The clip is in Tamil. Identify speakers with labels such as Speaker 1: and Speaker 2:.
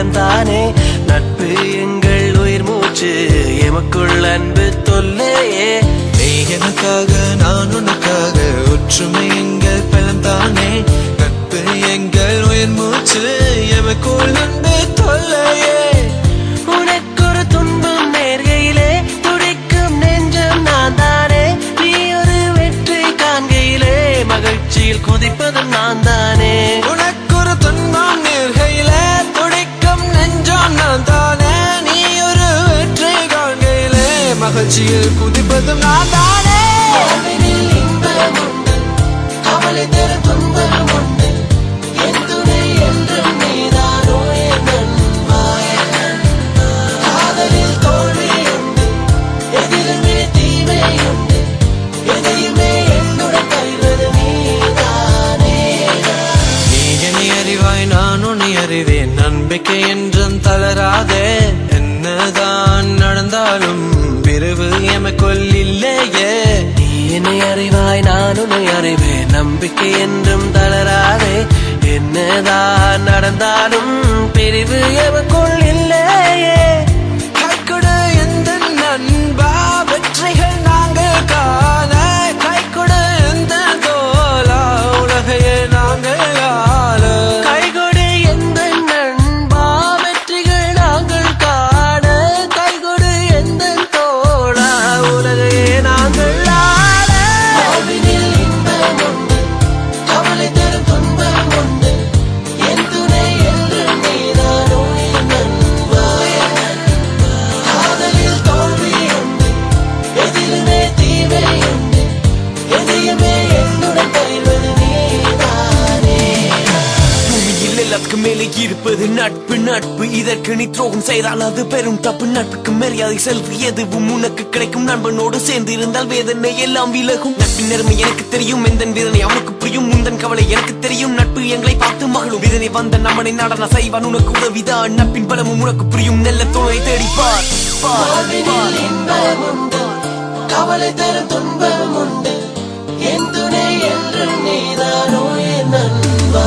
Speaker 1: பலம் தானே. நட்பு எங்கள் உயிர் மூச்சு, எமக்குள் அன்பு தொல்லையே.
Speaker 2: நீ எனக்காக நான் உனக்காக, ஒற்றுமை எங்கள் பலம் தானே. நட்பு எங்கள் உயிர் மூச்சு, எமக்குள் அன்பு தொல்லையே.
Speaker 1: உனக்கொரு துன்பம் நேர்கையிலே துடிக்கும் நெஞ்சம் நான் தானே. நீ ஒரு வெற்றி காண்கையிலே மகிழ்ச்சியில் குதிப்பதும் நான் தானே.
Speaker 2: உனக்கொரு துன்பம் நேர்கையிலே துடிக்கும் நெஞ்சம் நான் தானே. நீ ஒரு வெற்றி காண்கையிலே மகிழ்ச்சியில் குதிப்பதும் நான் தானே.
Speaker 1: இன்பம் உண்டு, கவலை தரும் துன்பம் உண்டு, என் துணை என்றும் நீதானோ என் நண்பா. காதலில் தோல்வி உண்டு, எதிலுமே தீமை உண்டு, எதையுமே என்னுடன் பகிர்வது நீதானே.
Speaker 2: நீ என்னை அறிவாய் நான் உன்னை அறிவேன், நம்பிக்கை என்றும் தளராதே. என்னதான் நடந்தாலும் பிரிவு எமக்குள் இல்லையே.
Speaker 1: நீ என்னை அறிவாய் நான் உன்னை அறிவேன், நம்பிக்கை என்றும் தளராதே. என்னதான் நடந்தாலும் பிரிவு எமக்குள் இல்லையே.
Speaker 2: கைக்கொடு எந்த நண்பா, வெற்றிகள் நாங்கள் காண. கைக்கொடு எந்த தோலா, உலகையே நாங்கள் ஆள.
Speaker 1: கைகொடு எந்த நண்பா, வெற்றிகள் நாங்கள் காண. கைகொடு எந்த தோழா, உலகையே நாங்கள் ஆள. வாழ்வினில் இன்பம் உண்டு, கவலை தரும் துன்பம் உண்டு, என் துணை என்றும் நீதானோ என் நண்பா. காதலில் தோல்வி உண்டு, எதிலுமே தீமை உண்டு, எதையுமே என்னுடன் பகிர்வது நீதானே.
Speaker 3: பூமியில் எல்லாத்துக்கும் மேலே இருப்பது நட்பு. நட்பு இதற்கு நீ துரோகம் செய்தால் அது பெரும் தப்பு. நட்புக்கு மரியாதை செல்வி எதுவும் உனக்கு கிடைக்கும். நண்பனோடு சேர்ந்து இருந்தால் வேதனை எல்லாம் விலகும். நட்பின் நேர்மை எனக்கு தெரியும், எந்த வேதனை அவனுக்கு புரியும். முந்தன் கவலை எனக்கு தெரியும், நட்பு எங்களை பார்த்து மகளும். வேதனை வந்த நம்மனை நடன செய்வான் உனக்கு உதவிதான். நட்பின் பலமும் உனக்கு புரியும், நல்ல துணை தேடிப்பார்.
Speaker 1: வாழ்வினில் இன்பம் உண்டு, கவலை தரும் துன்பம் உண்டு, என் துணை என்றும் நீதானோ என் நண்பா.